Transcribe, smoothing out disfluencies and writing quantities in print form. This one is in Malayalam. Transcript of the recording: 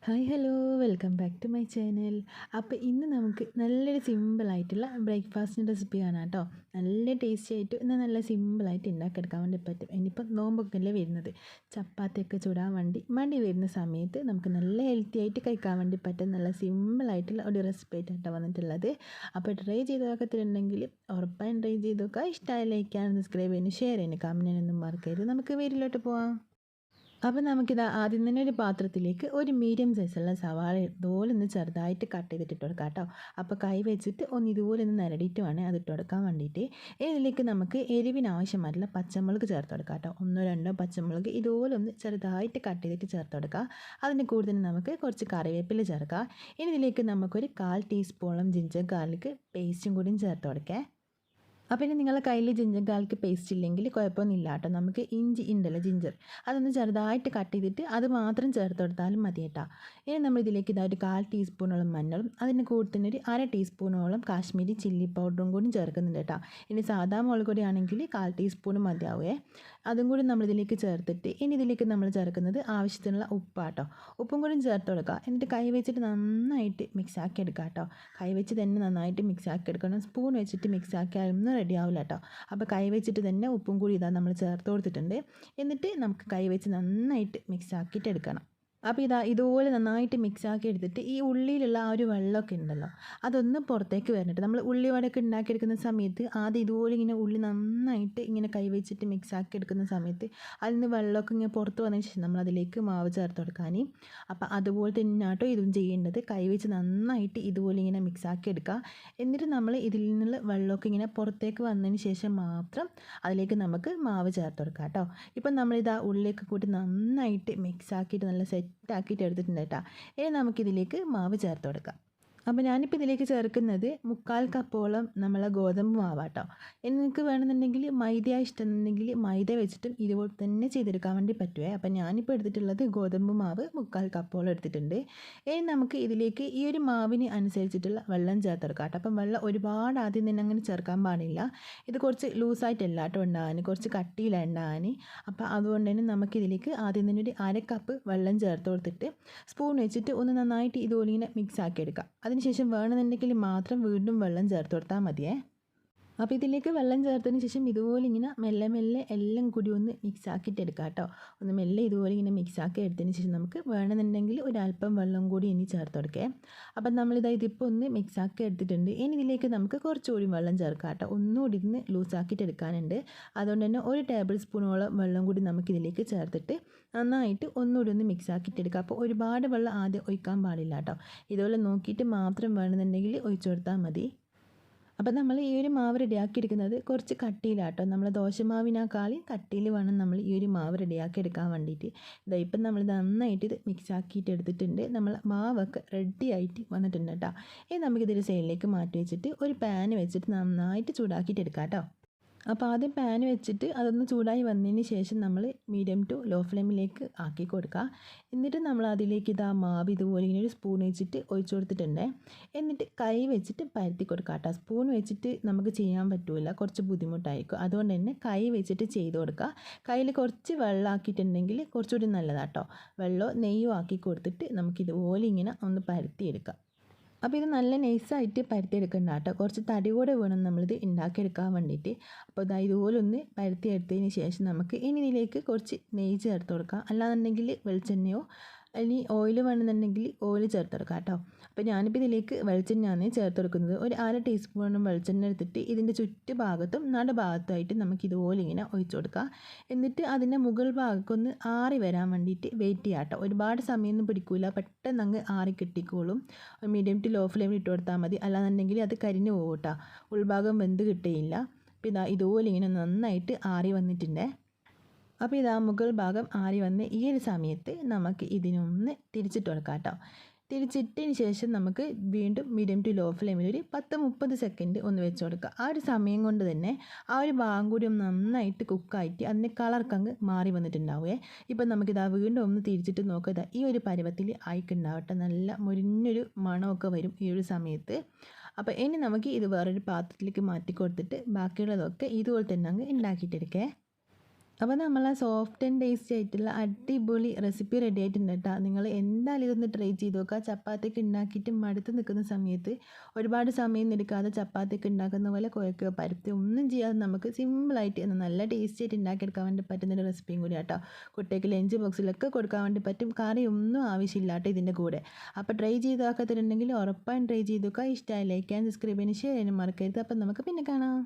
Hi hello welcome back to my channel. അപ്പോൾ ഇന്ന് നമുക്ക് നല്ലൊരു സിമ്പിളായിട്ടുള്ള ബ്രേക്ക്ഫാസ്റ്റിൻ്റെ റെസിപ്പി കാണാം കേട്ടോ. നല്ല ടേസ്റ്റി ആയിട്ട് എന്നാൽ നല്ല സിമ്പിളായിട്ട് ഉണ്ടാക്കിയെടുക്കാൻ വേണ്ടി പറ്റും. ഇനിയിപ്പോൾ നോമ്പൊക്കെ അല്ലേ വരുന്നത്, ചപ്പാത്തിയൊക്കെ ചുടാൻ മടി വരുന്ന സമയത്ത് നമുക്ക് നല്ല ഹെൽത്തി ആയിട്ട് കഴിക്കാൻ വേണ്ടി പറ്റും നല്ല സിമ്പിളായിട്ടുള്ള ഒരു റെസിപ്പി ആയിട്ടാണ് വന്നിട്ടുള്ളത്. അപ്പോൾ ട്രൈ ചെയ്ത് നോക്കത്തിലുണ്ടെങ്കിൽ ഉറപ്പായും ട്രൈ ചെയ്ത് നോക്കുക. ഇഷ്ടമായി ലൈക്ക് ചെയ്യാനും സബ്സ്ക്രൈബ് ചെയ്യാനും ഷെയർ ചെയ്യാനും കമൻറ്റ് ചെയ്യാനൊന്നും മറക്കരുത്. നമുക്ക് വീട്ടിലോട്ട് പോവാം. അപ്പോൾ നമുക്കിത് ആദ്യം തന്നെ ഒരു പാത്രത്തിലേക്ക് ഒരു മീഡിയം സൈസുള്ള സവാള ഇതുപോലെ ഒന്ന് ചെറുതായിട്ട് കട്ട് ചെയ്തിട്ട് ഇട്ട് കൊടുക്കാം കേട്ടോ. അപ്പോൾ കൈ വെച്ചിട്ട് ഇതുപോലെ ഒന്ന് നിരടിയിട്ട് വേണേൽ അത് ഇട്ട് കൊടുക്കാൻ വേണ്ടിയിട്ട്. ഇതിലേക്ക് നമുക്ക് എരിവിന് ആവശ്യമായിട്ടുള്ള പച്ചമുളക് ചേർത്ത് കൊടുക്കാം കേട്ടോ. ഒന്നോ രണ്ടോ പച്ചമുളക് ഇതുപോലെ ഒന്ന് ചെറുതായിട്ട് കട്ട് ചെയ്തിട്ട് ചേർത്ത് കൊടുക്കുക. അതിന് കൂടുതൽ നമുക്ക് കുറച്ച് കറിവേപ്പില ചേർക്കാം. ഇനി ഇതിലേക്ക് നമുക്കൊരു 1/4 ടീസ്പൂണോളം ജിഞ്ചർ ഗാർലിക് പേസ്റ്റും കൂടിയും ചേർത്ത് കൊടുക്കാം. അപ്പോൾ ഇനി നിങ്ങളുടെ കയ്യിൽ ജിഞ്ചർ ഗാർലിക് പേസ്റ്റ് ഇല്ലെങ്കിൽ കുഴപ്പമൊന്നുമില്ല കേട്ടോ. നമുക്ക് ഇഞ്ചി ഉണ്ടല്ലോ, ജിഞ്ചർ, അതൊന്ന് ചെറുതായിട്ട് കട്ട് ചെയ്തിട്ട് അത് മാത്രം ചേർത്ത് കൊടുത്താലും മതി കേട്ടോ. ഇനി നമ്മൾ ഇതിലേക്ക് ഒരു 1/4 ടീസ്പൂണോളം മഞ്ഞളും അതിന് കൂടെ തന്നെ ഒരു 1/2 ടീസ്പൂണോളം കാശ്മീരി ചില്ലി പൗഡറും കൂടി ചേർക്കുന്നുണ്ട് കേട്ടോ. ഇനി സാധാ മുളക് പൊടി ആണെങ്കിൽ 1/4 ടീസ്പൂൺ മതിയാവേ. അതും കൂടി നമ്മളിതിലേക്ക് ചേർത്തിട്ട് ഇനി ഇതിലേക്ക് നമ്മൾ ചേർക്കുന്നത് ആവശ്യത്തിനുള്ള ഉപ്പാട്ടോ. ഉപ്പും കൂടി ചേർത്ത് കൊടുക്കുക. എന്നിട്ട് കൈ വെച്ചിട്ട് നന്നായിട്ട് മിക്സ് ആക്കി എടുക്കുക കേട്ടോ. കൈ വെച്ച് തന്നെ നന്നായിട്ട് മിക്സ് ആക്കി എടുക്കണം. സ്പൂൺ വെച്ചിട്ട് മിക്സ് ആക്കിയാലൊന്നും റെഡി ആവില്ല കേട്ടോ. അപ്പോൾ കൈ വെച്ചിട്ട് തന്നെ ഉപ്പും കൂടി നമ്മൾ ചേർത്ത് കൊടുത്തിട്ടുണ്ട്. എന്നിട്ട് നമുക്ക് കൈ വെച്ച് നന്നായിട്ട് മിക്സ് ആക്കിയിട്ട് എടുക്കണം. അപ്പോൾ ഇതുപോലെ നന്നായിട്ട് മിക്സ് ആക്കി എടുത്തിട്ട് ഈ ഉള്ളിയിലുള്ള ആ ഒരു വെള്ളമൊക്കെ ഉണ്ടല്ലോ, അതൊന്ന് പുറത്തേക്ക് വരണിട്ട് നമ്മൾ ഉള്ളി വടയൊക്കെ ഉണ്ടാക്കിയെടുക്കുന്ന സമയത്ത് ആദ്യം ഇതുപോലെ ഇങ്ങനെ ഉള്ളി നന്നായിട്ട് ഇങ്ങനെ കൈവച്ചിട്ട് മിക്സ് ആക്കി എടുക്കുന്ന സമയത്ത് അതിൽ നിന്ന് വെള്ളമൊക്കെ ഇങ്ങനെ പുറത്ത് വന്നതിന് ശേഷം നമ്മൾ അതിലേക്ക് മാവ് ചേർത്ത് കൊടുക്കാൻ. അപ്പോൾ അതുപോലെ തന്നെ ആട്ടോ ഇതും ചെയ്യേണ്ടത്. കൈവച്ച് നന്നായിട്ട് ഇതുപോലെ ഇങ്ങനെ മിക്സ് ആക്കി എടുക്കുക. എന്നിട്ട് നമ്മൾ ഇതിൽ നിന്നുള്ള വെള്ളമൊക്കെ ഇങ്ങനെ പുറത്തേക്ക് വന്നതിന് ശേഷം മാത്രം അതിലേക്ക് നമുക്ക് മാവ് ചേർത്ത് കൊടുക്കാം കേട്ടോ. ഇപ്പം നമ്മളിത് ഉള്ളിയൊക്കെ കൂട്ടി നന്നായിട്ട് മിക്സ് ആക്കിയിട്ട് നല്ല സെറ്റാക്കിയിട്ട് എടുത്തിട്ടുണ്ട് കേട്ടോ. ഇനി നമുക്കിതിലേക്ക് മാവ് ചേർത്ത് കൊടുക്കാം. അപ്പോൾ ഞാനിപ്പോൾ ഇതിലേക്ക് ചേർക്കുന്നത് 1/4 കപ്പോളം നമ്മളെ ഗോതമ്പ് മാവാട്ടോ. ഇനി നിങ്ങൾക്ക് വേണമെന്നുണ്ടെങ്കിൽ മൈദ ഇഷ്ടമെന്നുണ്ടെങ്കിൽ മൈദ വെച്ചിട്ടും ഇതുപോലെ തന്നെ ചെയ്തെടുക്കാൻ വേണ്ടി പറ്റുമേ. അപ്പോൾ ഞാനിപ്പോൾ എടുത്തിട്ടുള്ളത് ഗോതമ്പ് മാവ് 1/4 കപ്പോളം എടുത്തിട്ടുണ്ട്. ഇനി നമുക്ക് ഇതിലേക്ക് ഈ ഒരു മാവിന് അനുസരിച്ചിട്ടുള്ള വെള്ളം ചേർത്ത് കൊടുക്കാം കേട്ടോ. അപ്പം വെള്ളം ഒരുപാട് ആദ്യം തന്നെ അങ്ങനെ ചേർക്കാൻ പാടില്ല. ഇത് കുറച്ച് ലൂസായിട്ടല്ല കേട്ടോ ഉണ്ടാകാൻ, കുറച്ച് കട്ടിയിലാണ് ഉണ്ടാകാൻ. അപ്പോൾ അതുകൊണ്ട് തന്നെ നമുക്കിതിലേക്ക് ആദ്യം തന്നെ ഒരു 1/2 കപ്പ് വെള്ളം ചേർത്ത് കൊടുത്തിട്ട് സ്പൂൺ വെച്ചിട്ട് ഒന്ന് നന്നായിട്ട് ഇതുപോലെ ഇങ്ങനെ മിക്സ് ആക്കി എടുക്കാം. അതിനുശേഷം വേണമെന്നുണ്ടെങ്കിൽ മാത്രം വീണ്ടും വെള്ളം ചേർത്ത് കൊടുത്താൽ മതിയേ. അപ്പോൾ ഇതിലേക്ക് വെള്ളം ചേർത്തതിന് ശേഷം ഇതുപോലെ ഇങ്ങനെ മെല്ലെ മെല്ലെ എല്ലാം കൂടി ഒന്ന് മിക്സ് ആക്കിയിട്ട് എടുക്കാം കേട്ടോ. ഒന്ന് മെല്ലെ ഇതുപോലെ ഇങ്ങനെ മിക്സ് ആക്കി എടുത്തതിന് ശേഷം നമുക്ക് വേണമെന്നുണ്ടെങ്കിൽ ഒരല്പം വെള്ളം കൂടി ഇനി ചേർത്ത് കൊടുക്കേ. അപ്പം ഇതിപ്പോൾ ഒന്ന് മിക്സ് ആക്കി എടുത്തിട്ടുണ്ട്. ഇനി ഇതിലേക്ക് നമുക്ക് കുറച്ചുകൂടി വെള്ളം ചേർക്കാം കേട്ടോ. ഒന്നുകൂടി ഇന്ന് ലൂസാക്കിയിട്ട് എടുക്കാനുണ്ട്. അതുകൊണ്ട് തന്നെ 1 ടേബിൾ സ്പൂണോളം വെള്ളം കൂടി നമുക്കിതിലേക്ക് ചേർത്തിട്ട് നന്നായിട്ട് ഒന്നുകൂടി ഒന്ന് മിക്സ് ആക്കിയിട്ട് എടുക്കുക. അപ്പോൾ ഒരുപാട് വെള്ളം ആദ്യം ഒഴിക്കാൻ പാടില്ല കേട്ടോ. ഇതുപോലെ നോക്കിയിട്ട് മാത്രം വേണമെന്നുണ്ടെങ്കിൽ ഒഴിച്ചു കൊടുത്താൽ മതി. അപ്പോൾ നമ്മൾ ഈ ഒരു മാവ് റെഡിയാക്കി എടുക്കുന്നത് കുറച്ച് കട്ടിയിലാട്ടോ. നമ്മൾ ദോശമാവിനേക്കാൾ കട്ടിയിൽ വേണം നമ്മൾ ഈ ഒരു മാവ് റെഡിയാക്കി എടുക്കാൻ വേണ്ടിയിട്ട്. ഇപ്പം നമ്മൾ നന്നായിട്ട് ഇത് മിക്സ് ആക്കിയിട്ട് എടുത്തിട്ടുണ്ട്. നമ്മൾ മാവൊക്കെ റെഡി ആയിട്ട് വന്നിട്ടുണ്ട് കേട്ടോ. ഇനി നമുക്കിതൊരു സൈഡിലേക്ക് മാറ്റി വെച്ചിട്ട് ഒരു പാൻ വെച്ചിട്ട് നന്നായിട്ട് ചൂടാക്കിയിട്ട് എടുക്കാം കേട്ടോ. അപ്പോൾ ആദ്യം പാൻ വെച്ചിട്ട് അതൊന്ന് ചൂടായി വന്നതിന് ശേഷം നമ്മൾ മീഡിയം ടു ലോ ഫ്ലെയിമിലേക്ക് ആക്കി കൊടുക്കുക. എന്നിട്ട് നമ്മൾ അതിലേക്ക് മാവ് ഇതുപോലെ ഇങ്ങനെ ഒരു സ്പൂൺ വെച്ചിട്ട് ഒഴിച്ചു കൊടുത്തിട്ടുണ്ട്. എന്നിട്ട് കൈ വെച്ചിട്ട് പരത്തി കൊടുക്കുക കേട്ടോ. സ്പൂൺ വെച്ചിട്ട് നമുക്ക് ചെയ്യാൻ പറ്റില്ല, കുറച്ച് ബുദ്ധിമുട്ടായിരിക്കും. അതുകൊണ്ട് തന്നെ കൈ വെച്ചിട്ട് ചെയ്ത് കൊടുക്കുക. കയ്യിൽ കുറച്ച് വെള്ളം ആക്കിയിട്ടുണ്ടെങ്കിൽ കുറച്ചുകൂടി നല്ലതാട്ടോ. വെള്ളമോ നെയ്യോ ആക്കി കൊടുത്തിട്ട് നമുക്കിതുപോലെ ഇങ്ങനെ ഒന്ന് പരത്തിയെടുക്കാം. അപ്പോൾ ഇത് നല്ല നൈസായിട്ട് പരത്തിയെടുക്കണ്ട കേട്ടോ. കുറച്ച് തടി കൂടെ വേണം നമ്മളിത് ഉണ്ടാക്കിയെടുക്കാൻ വേണ്ടിയിട്ട്. അപ്പോൾ ഇതുപോലെ ഒന്ന് പരത്തിയെടുത്തതിന് ശേഷം നമുക്ക് ഇനി ഇതിലേക്ക് കുറച്ച് നെയ്യ് ചേർത്ത് കൊടുക്കാം. അല്ലാന്നുണ്ടെങ്കിൽ വെളിച്ചെണ്ണയോ ഇനി ഓയിൽ വേണമെന്നുണ്ടെങ്കിൽ ഓയിൽ ചേർത്ത് കൊടുക്കാം കേട്ടോ. അപ്പോൾ ഞാനിപ്പോൾ ഇതിലേക്ക് വെളിച്ചെണ്ണയാണ് ചേർത്ത് കൊടുക്കുന്നത്. ഒരു 1/2 ടീസ്പൂണും വെളിച്ചെണ്ണ എടുത്തിട്ട് ഇതിൻ്റെ ചുറ്റുഭാഗത്തും നടുഭാഗത്തായിട്ട് നമുക്ക് ഇതുപോലെ ഇങ്ങനെ ഒഴിച്ചു കൊടുക്കുക. എന്നിട്ട് അതിൻ്റെ മുകൾ ഭാഗമൊന്ന് ആറി വരാൻ വേണ്ടിയിട്ട് വെയിറ്റ് ചെയ്യാം കേട്ടോ. ഒരുപാട് സമയമൊന്നും പിടിക്കില്ല, പെട്ടെന്ന് അങ്ങ് ആറി കിട്ടിക്കോളും. മീഡിയം ടു ലോ ഫ്ലെയിമിൽ ഇട്ട് കൊടുത്താൽ മതി. അല്ലാന്നുണ്ടെങ്കിൽ അത് കരിഞ്ഞു പോകും കേട്ടോ, ഉൾഭാഗം വെന്ത് കിട്ടുകയില്ല. അപ്പോൾ ഇതുപോലെ ഇങ്ങനെ നന്നായിട്ട് ആറി വന്നിട്ടുണ്ട്. അപ്പോൾ മുകൾ ഭാഗം ആറി വന്ന് ഈ ഒരു സമയത്ത് നമുക്ക് ഇതിനൊന്ന് തിരിച്ചിട്ട് കൊടുക്കാം കേട്ടോ. തിരിച്ചിട്ടതിന് ശേഷം നമുക്ക് വീണ്ടും മീഡിയം ടു ലോ ഫ്ലെയിമിൽ ഒരു 10-30 സെക്കൻഡ് ഒന്ന് വെച്ച് കൊടുക്കുക. ആ ഒരു സമയം കൊണ്ട് തന്നെ ആ ഒരു ഭാഗം കൂടി ഒന്ന് നന്നായിട്ട് കുക്കായിട്ട് അതിൻ്റെ കളർക്ക് അങ്ങ് മാറി വന്നിട്ടുണ്ടാവുമേ. ഇപ്പം നമുക്കിതാ വീണ്ടും ഒന്ന് തിരിച്ചിട്ട് നോക്കുക. ഈ ഒരു പരുവത്തിൽ ആയിക്കുണ്ടാവട്ടെ. നല്ല മുരിഞ്ഞൊരു മണമൊക്കെ വരും ഈ ഒരു സമയത്ത്. അപ്പോൾ ഇനി നമുക്ക് ഇത് വേറൊരു പാത്രത്തിലേക്ക് മാറ്റി കൊടുത്തിട്ട് ബാക്കിയുള്ളതൊക്കെ ഇതുപോലെ തന്നെ അങ്ങ് ഉണ്ടാക്കിയിട്ടെടുക്കേ. അപ്പോൾ നമ്മൾ ആ സോഫ്റ്റ് ആൻഡ് ടേസ്റ്റി ആയിട്ടുള്ള അടിപൊളി റെസിപ്പി റെഡി ആയിട്ടുണ്ട് കേട്ടോ. നിങ്ങൾ എന്തായാലും ഇതൊന്ന് ട്രൈ ചെയ്ത് നോക്കുക. ചപ്പാത്തിയൊക്കെ ഉണ്ടാക്കിയിട്ട് മടുത്ത് നിൽക്കുന്ന സമയത്ത് ഒരുപാട് സമയം എടുക്കാതെ ചപ്പാത്തിയൊക്കെ ഉണ്ടാക്കുന്ന പോലെ കുഴക്കുക, പരത്തി ഒന്നും ചെയ്യാതെ നമുക്ക് സിമ്പിളായിട്ട് നല്ല ടേസ്റ്റി ആയിട്ട് ഉണ്ടാക്കിയെടുക്കാൻ വേണ്ടി പറ്റുന്നൊരു റെസിപ്പിയും കൂടി കേട്ടോ. കുട്ടികൾക്ക് ലഞ്ച് ബോക്സിലൊക്കെ കൊടുക്കാൻ വേണ്ടി പറ്റും. കറി ഒന്നും ആവശ്യമില്ല കേട്ടോ ഇതിൻ്റെ കൂടെ. അപ്പോൾ ട്രൈ ചെയ്ത് നോക്കാത്തിട്ടുണ്ടെങ്കിൽ ഉറപ്പായും ട്രൈ ചെയ്ത് നോക്കുക. ഇഷ്ടമായി ലൈക്ക് ആൻഡ് സബ്സ്ക്രൈബ് ചെയ്യാൻ ഷെയർ ചെയ്യാനും മറക്കരുത്. അപ്പം നമുക്ക് പിന്നെ കാണാം.